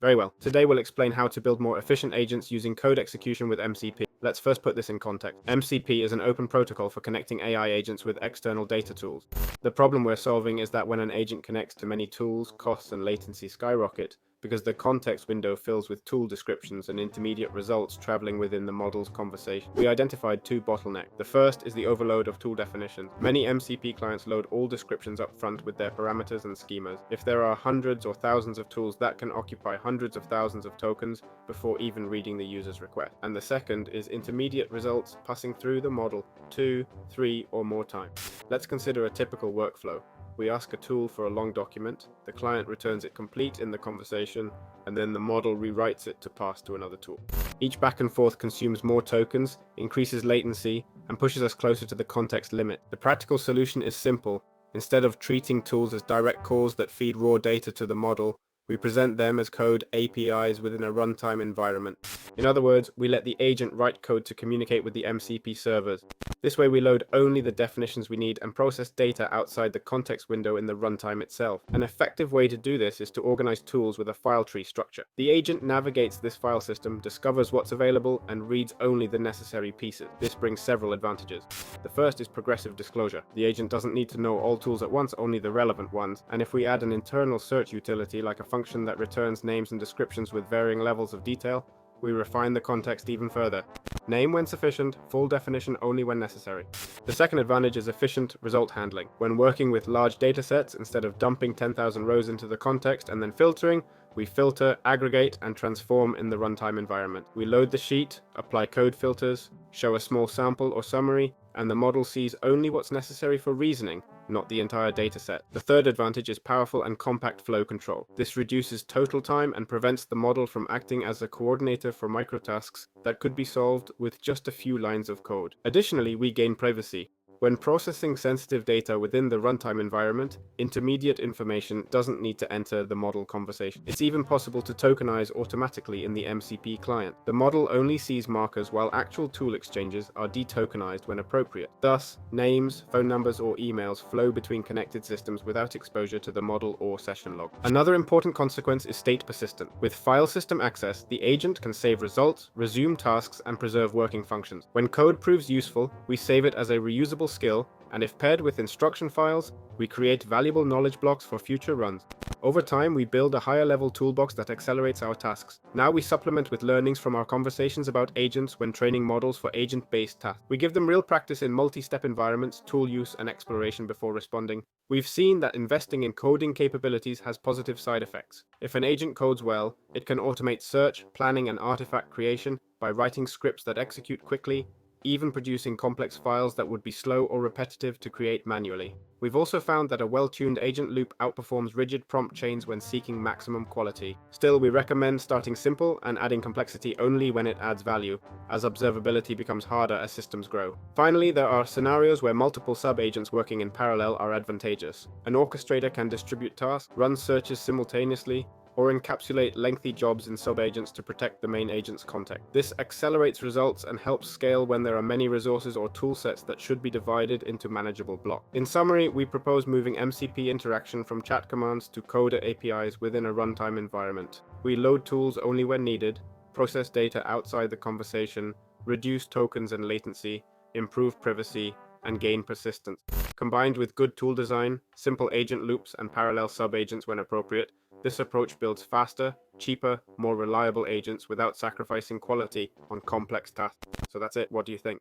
Very well. Today we'll explain how to build more efficient agents using code execution with MCP. Let's first put this in context. MCP is an open protocol for connecting AI agents with external data tools. The problem we're solving is that when an agent connects to many tools, costs and latency skyrocket, because the context window fills with tool descriptions and intermediate results traveling within the model's conversation. We identified two bottlenecks. The first is the overload of tool definitions. Many MCP clients load all descriptions up front with their parameters and schemas. If there are hundreds or thousands of tools, that can occupy hundreds of thousands of tokens before even reading the user's request. And the second is intermediate results passing through the model 2, 3 or more times. Let's consider a typical workflow. We ask a tool for a long document, the client returns it complete in the conversation, and then the model rewrites it to pass to another tool. Each back and forth consumes more tokens, increases latency, and pushes us closer to the context limit. The practical solution is simple. Instead of treating tools as direct calls that feed raw data to the model, we present them as code APIs within a runtime environment. In other words, we let the agent write code to communicate with the MCP servers. This way we load only the definitions we need and process data outside the context window in the runtime itself. An effective way to do this is to organize tools with a file tree structure. The agent navigates this file system, discovers what's available, and reads only the necessary pieces. This brings several advantages. The first is progressive disclosure. The agent doesn't need to know all tools at once, only the relevant ones. And if we add an internal search utility like a function that returns names and descriptions with varying levels of detail, we refine the context even further. Name when sufficient, full definition only when necessary. The second advantage is efficient result handling. When working with large datasets, instead of dumping 10,000 rows into the context and then filtering, we filter, aggregate, and transform in the runtime environment. We load the sheet, apply code filters, show a small sample or summary, and the model sees only what's necessary for reasoning, not the entire dataset. The third advantage is powerful and compact flow control. This reduces total time and prevents the model from acting as a coordinator for microtasks that could be solved with just a few lines of code. Additionally, we gain privacy. When processing sensitive data within the runtime environment, intermediate information doesn't need to enter the model conversation. It's even possible to tokenize automatically in the MCP client. The model only sees markers while actual tool exchanges are detokenized when appropriate. Thus, names, phone numbers, or emails flow between connected systems without exposure to the model or session log. Another important consequence is state persistent. With file system access, the agent can save results, resume tasks, and preserve working functions. When code proves useful, we save it as a reusable skill, and if paired with instruction files, we create valuable knowledge blocks for future runs. Over time, we build a higher level toolbox that accelerates our tasks. Now we supplement with learnings from our conversations about agents when training models for agent-based tasks. We give them real practice in multi-step environments, tool use, and exploration before responding. We've seen that investing in coding capabilities has positive side effects. If an agent codes well, it can automate search, planning, and artifact creation by writing scripts that execute quickly, even producing complex files that would be slow or repetitive to create manually. We've also found that a well-tuned agent loop outperforms rigid prompt chains when seeking maximum quality. Still, we recommend starting simple and adding complexity only when it adds value, as observability becomes harder as systems grow. Finally, there are scenarios where multiple sub-agents working in parallel are advantageous. An orchestrator can distribute tasks, run searches simultaneously, or encapsulate lengthy jobs in sub-agents to protect the main agent's context. This accelerates results and helps scale when there are many resources or toolsets that should be divided into manageable blocks. In summary, we propose moving MCP interaction from chat commands to coder APIs within a runtime environment. We load tools only when needed, process data outside the conversation, reduce tokens and latency, improve privacy, and gain persistence. Combined with good tool design, simple agent loops, and parallel sub-agents when appropriate, this approach builds faster, cheaper, more reliable agents without sacrificing quality on complex tasks. So that's it. What do you think?